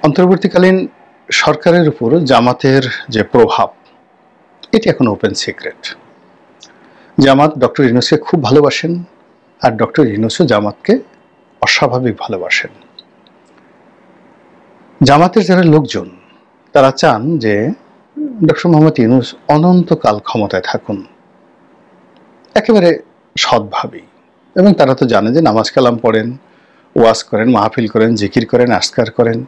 অন্তর্বর্তীকালীন সরকারের উপর জামাতের যে প্রভাব, এটি এখন ওপেন সিক্রেট। জামাত ডক্টর ইউনূসকে খুব ভালোবাসেন, আর ডক্টর ইউনূসও জামাতকে অস্বাভাবিক ভালোবাসেন। জামাতের যারা লোকজন তারা চান যে ডক্টর মোহাম্মদ ইউনূস অনন্তকাল ক্ষমতায় থাকুন, একেবারে সৎভাবেই। এবং তারা তো জানে যে নামাজ কালাম পড়েন, ওয়াজ করেন, মাহফিল করেন, জিকির করেন, আজকার করেন,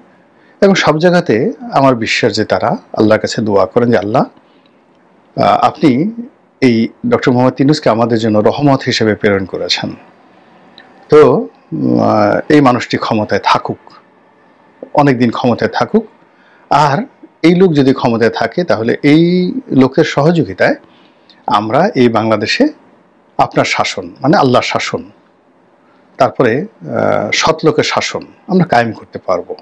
এবং সব জায়গাতে আমার বিশ্বাস যে তারা আল্লাহর কাছে দোয়া করেন যে আল্লাহ, আপনি এই ডক্টর মোহাম্মদ ইউনূসকে আমাদের জন্য রহমত হিসেবে প্রেরণ করেছেন, তো এই মানুষটি ক্ষমতায় থাকুক, অনেকদিন ক্ষমতায় থাকুক। আর এই লোক যদি ক্ষমতায় থাকে তাহলে এই লোকের সহযোগিতায় আমরা এই বাংলাদেশে আপনার শাসন, মানে আল্লাহর শাসন, তারপরে সৎ লোকের শাসন আমরা কায়েম করতে পারবো,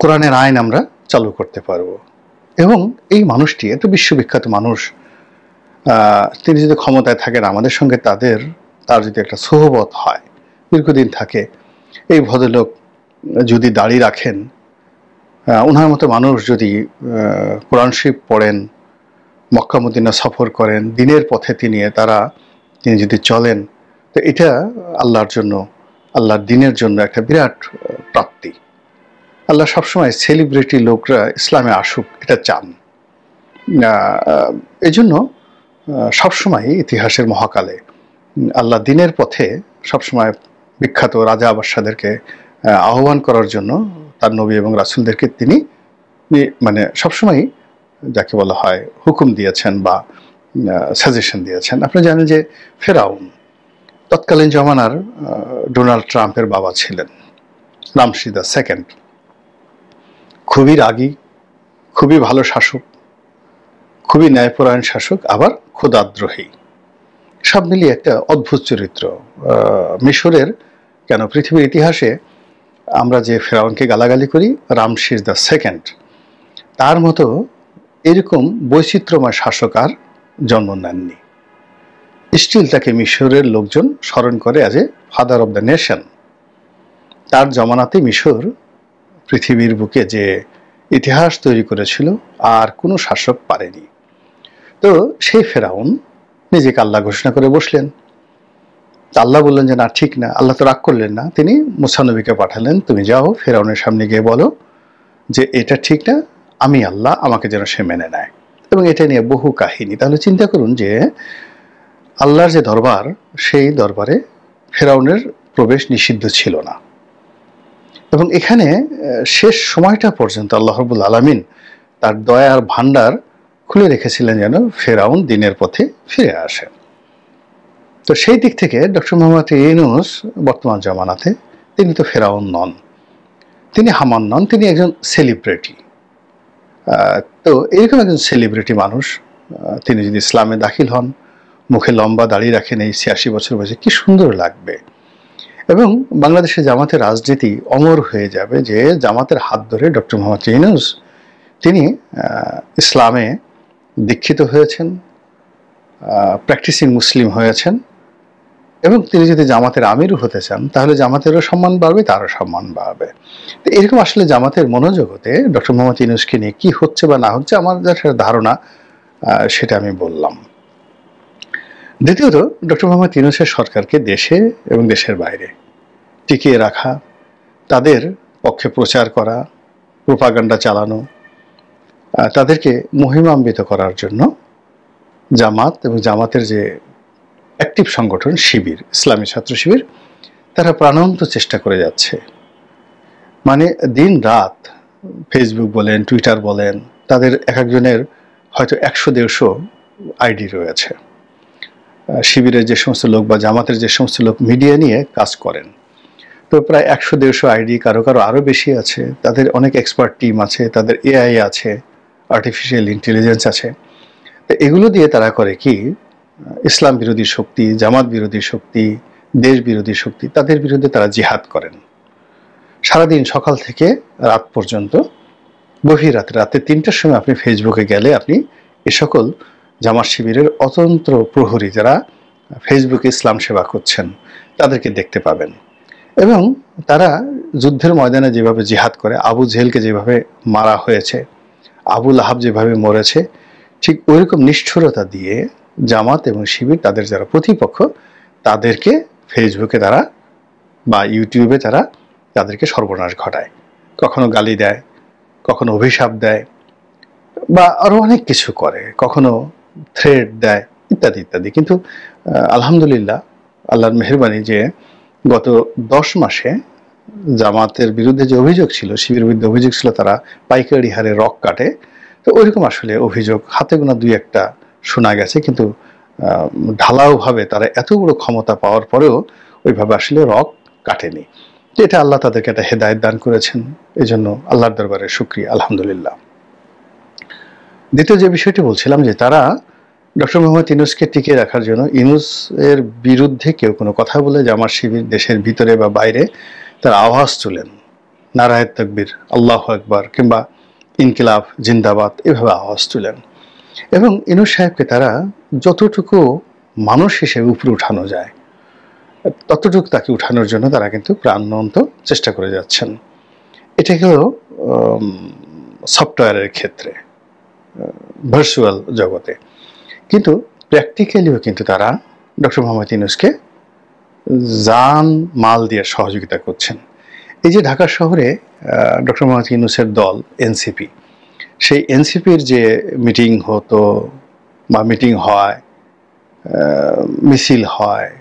কোরআনের আইন আমরা চালু করতে পারবো। এবং এই মানুষটি এত বিশ্ববিখ্যাত মানুষ, তিনি যদি ক্ষমতায় থাকেন, আমাদের সঙ্গে তার যদি একটা সোহবত হয়, দীর্ঘদিন থাকে, এই ভদ্রলোক যদি দাঁড়িয়ে রাখেন, ওনার মতো মানুষ যদি কোরআন শরীফ পড়েন, মক্কা মদিনা সফর করেন, দিনের পথে তিনি যদি চলেন, তো এটা আল্লাহর জন্য, আল্লাহর দিনের জন্য একটা বিরাট প্রাপ্তি। আল্লাহ সবসময় সেলিব্রিটি লোকরা ইসলামে আসুক এটা চান। এই জন্য সবসময় ইতিহাসের মহাকালে আল্লাহ দিনের পথে সবসময় বিখ্যাত রাজা বাদশাদেরকে আহ্বান করার জন্য তার নবী এবং রাসূলদেরকে তিনি মানে সবসময় যাকে বলা হয় হুকুম দিয়েছেন বা সাজেশন দিয়েছেন। আপনি জানেন যে ফেরাউন তৎকালীন জমানার ডোনাল্ড ট্রাম্পের বাবা ছিলেন, রামসিস II, খুবই রাগী, খুবই ভালো শাসক, খুবই ন্যায়পরায়ণ শাসক, আবার খোদাদ্রোহী, সব মিলিয়ে একটা অদ্ভুত চরিত্র। মিশরের কেন পৃথিবীর ইতিহাসে আমরা যে ফেরাউনকে গালাগালি করি, রামসিস II তার মতো এরকম বৈচিত্র্যময় শাসক আর জন্ম নেননি। স্টিল তাকে মিশরের লোকজন স্মরণ করে as a father of the nation. তার জমানাতে মিশর পৃথিবীর বুকে যে ইতিহাস তৈরি করেছিল আর কোনো শাসক পারেনি। তো সেই ফেরাউন নিজেকে আল্লাহ ঘোষণা করে বসলেন। আল্লাহ বললেন যে না, ঠিক না। আল্লাহ তো রাগ করলেন না, তিনি মুসা নবীকে পাঠালেন, তুমি যাও ফেরাউনের সামনে গিয়ে বলো যে এটা ঠিক না, আমি আল্লাহ, আমাকে যেন সে মেনে নেয়। এবং এটা নিয়ে বহু কাহিনী। তাহলে চিন্তা করুন যে আল্লাহর যে দরবার, সেই দরবারে ফেরাউনের প্রবেশ নিষিদ্ধ ছিল না। এবং এখানে শেষ সময়টা পর্যন্ত আল্লাহ রাব্বুল আলামিন তার দয়ার ভান্ডার খুলে রেখেছিলেন যেন ফেরাউন দিনের পথে ফিরে আসে। তো সেই দিক থেকে ডক্টর মোহাম্মদ ইউনূস বর্তমান জামানাতে তিনি তো ফেরাউন নন, তিনি হামান নন, তিনি একজন সেলিব্রিটি। তো এরকম একজন সেলিব্রিটি মানুষ তিনি যদি ইসলামে দাখিল হন, মুখে লম্বা দাড়ি রাখেন, এই ৮৬ বছর বয়সে কি সুন্দর লাগবে। এবং বাংলাদেশের জামাতের রাজনীতি অমর হয়ে যাবে যে জামাতের হাত ধরে ডক্টর মোহাম্মদ ইউনূস তিনি ইসলামে দীক্ষিত হয়েছেন, প্র্যাকটিসিং মুসলিম হয়েছেন, এবং তিনি যদি জামাতের আমিরও হতে চান তাহলে জামাতেরও সম্মান বাড়বে, তারও সম্মান বাড়বে। তো এরকম আসলে জামাতের মনোজগতে ডক্টর মোহাম্মদ ইউনূসকে নিয়ে কী হচ্ছে বা না হচ্ছে আমার যেটা ধারণা সেটা আমি বললাম। দ্বিতীয়ত, ডক্টর মোহাম্মদ ইউনূসের সরকারকে দেশে এবং দেশের বাইরে টিকিয়ে রাখা, তাদের পক্ষে প্রচার করা, প্রোপাগান্ডা চালানো, তাদেরকে মহিমান্বিত করার জন্য জামাত এবং জামাতের যে অ্যাক্টিভ সংগঠন শিবির, ইসলামী ছাত্র শিবির, তারা প্রাণান্ত চেষ্টা করে যাচ্ছে। মানে দিন রাত ফেসবুক বলেন, টুইটার বলেন, তাদের এক একজনের হয়তো ১০০-১৫০ আইডি রয়েছে। শিবিরের যে সমস্ত লোক বা জামাতের যে সমস্ত লোক মিডিয়া নিয়ে কাজ করেন, তো প্রায় ১০০-১৫০ আইডি, কারো কারো আরও বেশি আছে। তাদের অনেক এক্সপার্ট টিম আছে, তাদের এআই আছে, আর্টিফিশিয়াল ইন্টেলিজেন্স আছে। তো এগুলো দিয়ে তারা করে কি, ইসলাম বিরোধী শক্তি, জামাত বিরোধী শক্তি, দেশ বিরোধী শক্তি, তাদের বিরুদ্ধে তারা জিহাদ করেন। সারাদিন সকাল থেকে রাত পর্যন্ত, গভীর রাতে ৩টার সময় আপনি ফেসবুকে গেলে আপনি এ সকল জামাত শিবিরের অতন্ত্র প্রহরী যারা ফেসবুকে ইসলাম সেবা করছেন তাদেরকে দেখতে পাবেন। এবং তারা যুদ্ধের ময়দানে যেভাবে জিহাদ করে, আবু জেহেলকে যেভাবে মারা হয়েছে, আবু লাহাব যেভাবে মরেছে, ঠিক ওইরকম নিষ্ঠুরতা দিয়ে জামাত এবং শিবির তাদের যারা প্রতিপক্ষ তাদেরকে ফেসবুকে তারা বা ইউটিউবে তারা তাদেরকে সর্বনাশ ঘটায়, কখনো গালি দেয়, কখনো অভিশাপ দেয়, বা আরো অনেক কিছু করে, কখনো থ্রেড দেয়, ইত্যাদি ইত্যাদি। কিন্তু আলহামদুলিল্লাহ, আল্লাহর মেহেরবানি যে গত 10 মাসে জামাতের বিরুদ্ধে যে অভিযোগ ছিল, শিবিরের বিরুদ্ধে অভিযোগ ছিল তারা পাইকারি হারে রক কাটে, তো ওইরকম আসলে অভিযোগ হাতে গোনা 2-1টা শোনা গেছে। কিন্তু ঢালাওভাবে তারা এত বড় ক্ষমতা পাওয়ার পরেও ওইভাবে আসলে রক কাটেনি। এটা আল্লাহ তাদেরকে একটা হেদায়েত দান করেছেন, এই জন্য আল্লাহর দরবারে শুকরিয়া, আলহামদুলিল্লাহ। দ্বিতীয় যে বিষয়টি বলছিলাম, যে তারা ডক্টর মোহাম্মদ ইউনূসকে টিকিয়ে রাখার জন্য ইউনূসের বিরুদ্ধে কেউ কোনো কথা বলে জামাত শিবির দেশের ভিতরে বা বাইরে তারা আওয়াজ তোলেন, নারায়ে তাকবীর, আল্লাহু আকবার কিংবা ইনকিলাব জিন্দাবাদ এভাবে আওয়াজ তুলেন, এবং ইউনূস সাহেবকে তারা যতটুকু মানুষ হিসেবে উপরে উঠানো যায় ততটুকু তাকে উঠানোর জন্য তারা কিন্তু প্রাণবন্ত চেষ্টা করে যাচ্ছেন। এটা হলো সফটওয়্যারের ক্ষেত্রে, ভার্চুয়াল জগতে। কিন্তু প্র্যাকটিক্যালিও কিন্তু তারা ডক্টর মোহাম্মদ ইউনূসকে জান মাল দিয়ে সহযোগিতা করছেন। এই যে ঢাকা শহরে ডক্টর মোহাম্মদ ইউনূসের দল এনসিপি, সেই এনসিপির যে মিটিং হতো বা মিটিং হয়, মিছিল হয়,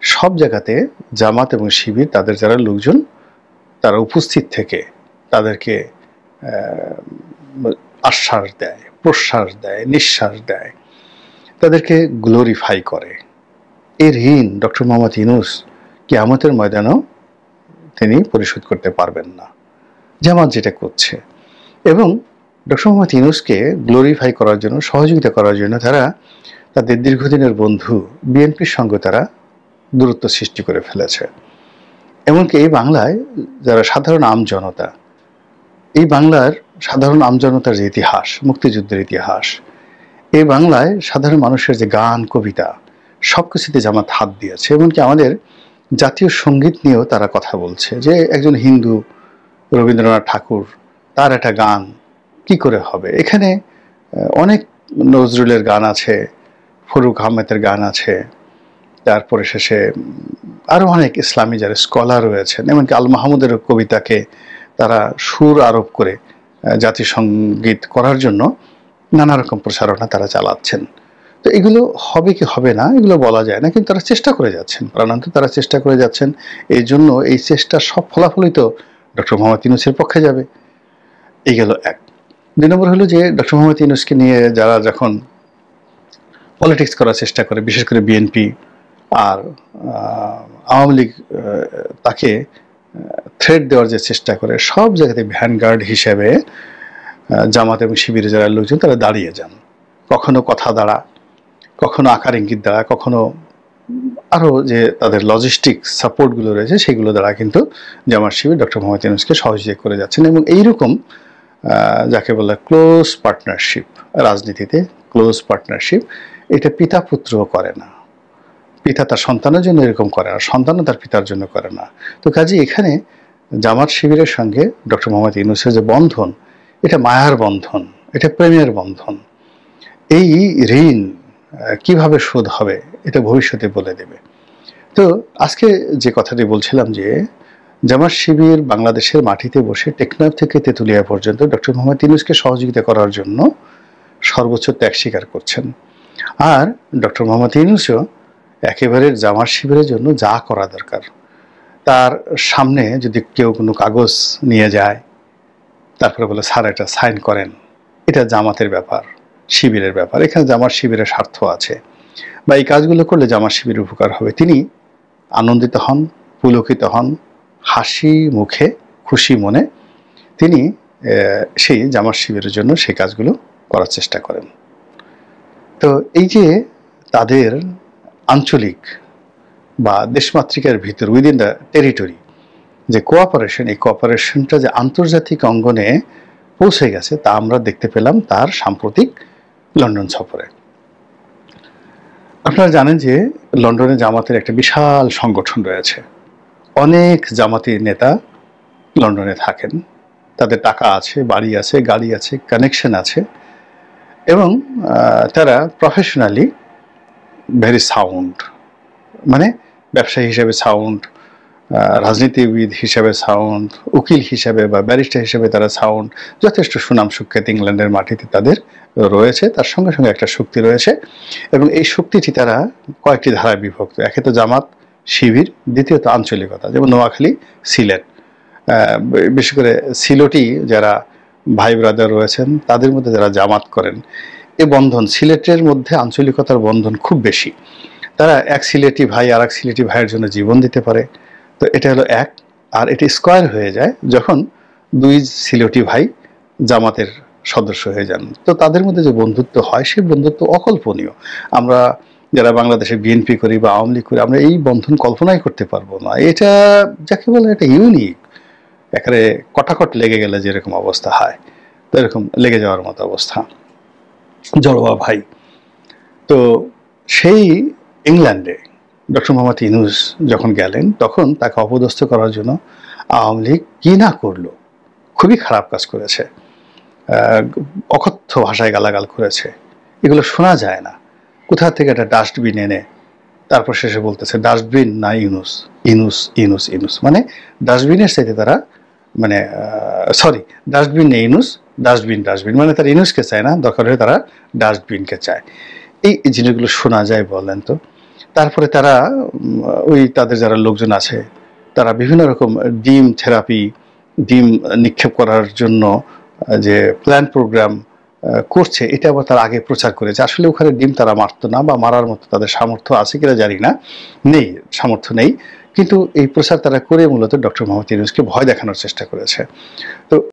সব জায়গাতে জামাত এবং শিবির তাদের যারা লোকজন তারা উপস্থিত থেকে তাদেরকে আশ্বাস দেয়, প্রশ্বাস দেয়, নিঃশ্বাস দেয়, তাদেরকে গ্লোরিফাই করে। এর ঋণ ডক্টর মোহাম্মদ ইউনূস কিয়ামতের ময়দানেও তিনি পরিশোধ করতে পারবেন না, জামাত যেটা করছে। এবং ডক্টর মোহাম্মদ ইউনূসকে গ্লোরিফাই করার জন্য, সহযোগিতা করার জন্য তারা তাদের দীর্ঘদিনের বন্ধু বিএনপির সঙ্গে তারা দূরত্ব সৃষ্টি করে ফেলেছে। এমনকি এই বাংলায় যারা সাধারণ আমজনতা, এই বাংলার সাধারণ আমজনতার যে ইতিহাস, মুক্তিযুদ্ধের ইতিহাস, এই বাংলায় সাধারণ মানুষের যে গান কবিতা সব কিছুতে জামাত হাত দিয়েছে। এমনকি আমাদের জাতীয় সঙ্গীত নিয়েও তারা কথা বলছে, যে একজন হিন্দু রবীন্দ্রনাথ ঠাকুর, তার একটা গান কি করে হবে। এখানে অনেক নজরুলের গান আছে, ফরুক আহমেদের গান আছে, তারপরে শেষে আরও অনেক ইসলামী যারা স্কলার রয়েছেন, এমনকি আল মাহমুদের কবিতাকে তারা সুর আরোপ করে জাতিসংগীত করার জন্য নানা রকম প্রচারণা তারা চালাচ্ছেন। তো এগুলো হবে কি হবে না এগুলো বলা যায় না, কিন্তু তারা চেষ্টা করে যাচ্ছেন, প্রাণান্ত তারা চেষ্টা করে যাচ্ছেন। এই জন্য এই চেষ্টার সব ফলাফলই তো ডক্টর মোহাম্মদ ইউনূসের পক্ষে যাবে। এই গেল এক। 2 নম্বর হলো যে ডক্টর মোহাম্মদ ইউনূসকে নিয়ে যারা যখন পলিটিক্স করার চেষ্টা করে, বিশেষ করে বিএনপি আর আওয়ামী লীগ তাকে থ্রেট দেওয়ার যে চেষ্টা করে, সব জায়গাতে ভ্যানগার্ড হিসেবে জামাত এবং শিবিরের যারা লোকজন তারা দাঁড়িয়ে যান। কখনো কথা দ্বারা, কখনো আকার ইঙ্গিত দ্বারা, কখনো আরও যে তাদের লজিস্টিক সাপোর্টগুলো রয়েছে সেগুলো দ্বারা কিন্তু জামাত শিবির ডক্টর মোহাম্মদ ইউনূসকে সহযোগিতা করে যাচ্ছেন। এবং এইরকম যাকে বলে ক্লোজ পার্টনারশিপ, রাজনীতিতে ক্লোজ পার্টনারশিপ, এটা পিতা পুত্রও করে না, পিতা তার সন্তানের জন্য এরকম করে না, সন্তানও তার পিতার জন্য করে না। তো কাজে এখানে জামাত শিবিরের সঙ্গে ডক্টর মোহাম্মদ ইউনূসের যে বন্ধন, এটা মায়ার বন্ধন, এটা প্রেমের বন্ধন। এই ঋণ কিভাবে শোধ হবে এটা ভবিষ্যতে বলে দেবে। তো আজকে যে কথাটি বলছিলাম, যে জামাত শিবির বাংলাদেশের মাটিতে বসে টেকনাফ থেকে তেঁতুলিয়া পর্যন্ত ডক্টর মোহাম্মদ ইউনূসকে সহযোগিতা করার জন্য সর্বোচ্চ ত্যাগ স্বীকার করছেন। আর ডক্টর মোহাম্মদ ইউনূসও একেবারে জামাত শিবিরের জন্য যা করা দরকার, তার সামনে যদি কেউ কোনো কাগজ নিয়ে যায়, তারপরে বলে স্যার এটা সাইন করেন, এটা জামাতের ব্যাপার, শিবিরের ব্যাপার, এখানে জামাত শিবিরের স্বার্থ আছে, বা এই কাজগুলো করলে জামাত শিবিরের উপকার হবে, তিনি আনন্দিত হন, পুলকিত হন, হাসি মুখে খুশি মনে তিনি সেই জামাত শিবিরের জন্য সেই কাজগুলো করার চেষ্টা করেন। তো এই যে তাদের আঞ্চলিক বা দেশমাতৃকার ভিতর, উইদিন দ্য টেরিটরি যে কোঅপারেশন, এই কোঅপারেশনটা যে আন্তর্জাতিক অঙ্গনে পৌঁছে গেছে তা আমরা দেখতে পেলাম তার সাম্প্রতিক লন্ডন সফরে। আপনারা জানেন যে লন্ডনে জামাতের একটা বিশাল সংগঠন রয়েছে, অনেক জামাতি নেতা লন্ডনে থাকেন, তাদের টাকা আছে, বাড়ি আছে, গাড়ি আছে, কানেকশন আছে, এবং তারা প্রফেশনালি ভেরি সাউন্ড, মানে ব্যবসায়ী হিসেবে সাউন্ড, রাজনীতিবিদ হিসেবে সাউন্ড, উকিল হিসেবে বা ব্যারিস্টার হিসেবে তারা সাউন্ড, যথেষ্ট সুনাম সুখ্যাতি ইংল্যান্ডের মাটিতে তাদের রয়েছে। তার সঙ্গে সঙ্গে একটা শক্তি রয়েছে, এবং এই শক্তিটি তারা কয়েকটি ধারায় বিভক্ত। একে তো জামাত শিবির, দ্বিতীয়ত আঞ্চলিকতা, যেমন নোয়াখালী, সিলেট, বিশেষ করে সিলেটি যারা ভাই ব্রাদার রয়েছেন তাদের মধ্যে যারা জামাত করেন, এ বন্ধন সিলেটের মধ্যে আঞ্চলিকতার বন্ধন খুব বেশি। তারা এক সিলেটি ভাই আর এক সিলেটি ভাইয়ের জন্য জীবন দিতে পারে। তো এটা হলো এক। আর এটি স্কোয়ার হয়ে যায় যখন দুই সিলেটি ভাই জামাতের সদস্য হয়ে যান। তো তাদের মধ্যে যে বন্ধুত্ব হয়, সেই বন্ধুত্ব অকল্পনীয়। আমরা যারা বাংলাদেশে বিএনপি করি বা আওয়ামী লীগ করি, আমরা এই বন্ধন কল্পনাই করতে পারবো না। এটা যাকে বলে এটা ইউনিক, একেবারে কটাকট লেগে গেলে যেরকম অবস্থা হয়, তো এরকম লেগে যাওয়ার মতো অবস্থা। জড়োয়া ভাই। তো সেই ইংল্যান্ডে ডক্টর মোহাম্মদ ইউনূস যখন গেলেন, তখন তাকে অপদস্থ করার জন্য আওয়ামী লীগ কি না করলো, খুবই খারাপ কাজ করেছে, অকথ্য ভাষায় গালাগাল করেছে, এগুলো শোনা যায় না। কোথা থেকে একটা ডাস্টবিন এনে তারপর শেষে বলতেছে ডাস্টবিন না ইউনূস, ইউনূস ইউনূস ইউনূস, মানে ডাস্টবিনের চাইতে তারা, মানে সরি, ডাস্টবিন নেই ইউনূস, ডাস্টবিন ডাস্টবিন, মানে তারা ইউনূসকে চায় না, দরকার হলে তারা ডাস্টবিনকে চায়। এই জিনিসগুলো শোনা যায় বলেন তো। তারপরে তারা ওই তাদের যারা লোকজন আছে, তারা বিভিন্ন রকম ডিম থেরাপি, ডিম নিক্ষেপ করার জন্য যে প্ল্যান প্রোগ্রাম করছে, এটা আবার তারা আগে প্রচার করেছে। আসলে ওখানে ডিম তারা মারতো না, বা মারার মতো তাদের সামর্থ্য আছে কিনা জানি না, নেই, সামর্থ্য নেই। কিন্তু এই প্রচার তারা করে মূলত ডক্টর মোহাম্মদ ইউনূসকে ভয় দেখানোর চেষ্টা করেছে। তো